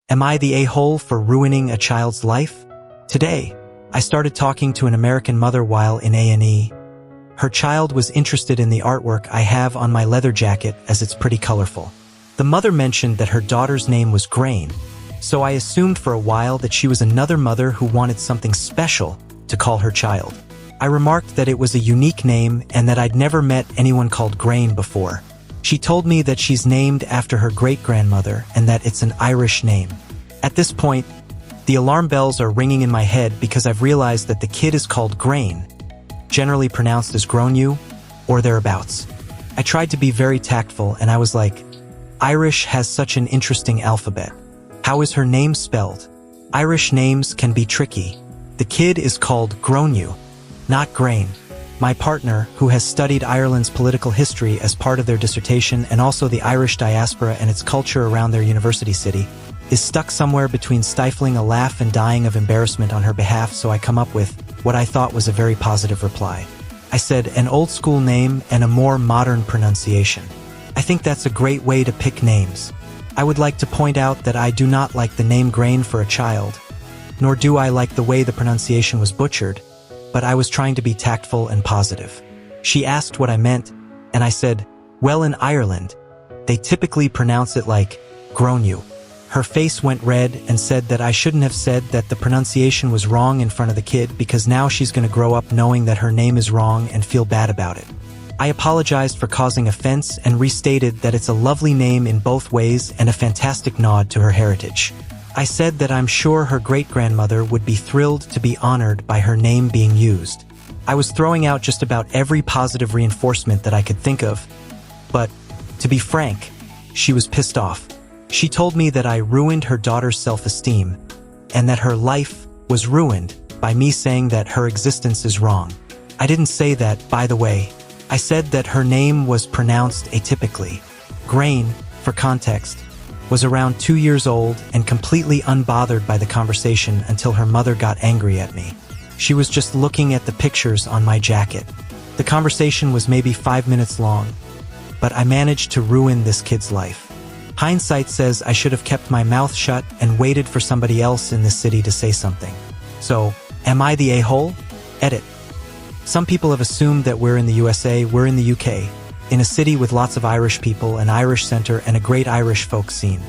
Am I the a-hole for ruining a child's life? Today, I started talking to an American mother while in A&E. Her child was interested in the artwork I have on my leather jacket as it's pretty colorful. The mother mentioned that her daughter's name was Grain, so I assumed for a while that she was another mother who wanted something special to call her child. I remarked that it was a unique name and that I'd never met anyone called Grain before. She told me that she's named after her great-grandmother and that it's an Irish name. At this point, the alarm bells are ringing in my head because I've realized that the kid is called Grain, generally pronounced as Gronu, or thereabouts. I tried to be very tactful and I was like, Irish has such an interesting alphabet. How is her name spelled? Irish names can be tricky. The kid is called Gronu, not Grain. My partner, who has studied Ireland's political history as part of their dissertation and also the Irish diaspora and its culture around their university city, is stuck somewhere between stifling a laugh and dying of embarrassment on her behalf, so I come up with what I thought was a very positive reply. I said, an old-school name and a more modern pronunciation. I think that's a great way to pick names. I would like to point out that I do not like the name Grain for a child, nor do I like the way the pronunciation was butchered, but I was trying to be tactful and positive. She asked what I meant, and I said, well, in Ireland, they typically pronounce it like Gronu. Her face went red and said that I shouldn't have said that the pronunciation was wrong in front of the kid because now she's going to grow up knowing that her name is wrong and feel bad about it. I apologized for causing offense and restated that it's a lovely name in both ways and a fantastic nod to her heritage. I said that I'm sure her great-grandmother would be thrilled to be honored by her name being used. I was throwing out just about every positive reinforcement that I could think of, but, to be frank, she was pissed off. She told me that I ruined her daughter's self-esteem, and that her life was ruined by me saying that her existence is wrong. I didn't say that, by the way. I said that her name was pronounced atypically. Grain, for context, was around 2 years old and completely unbothered by the conversation until her mother got angry at me. She was just looking at the pictures on my jacket. The conversation was maybe 5 minutes long, but I managed to ruin this kid's life. Hindsight says I should have kept my mouth shut and waited for somebody else in this city to say something. So, am I the a-hole? Edit. Some people have assumed that we're in the USA, we're in the UK, in a city with lots of Irish people, an Irish center, and a great Irish folk scene.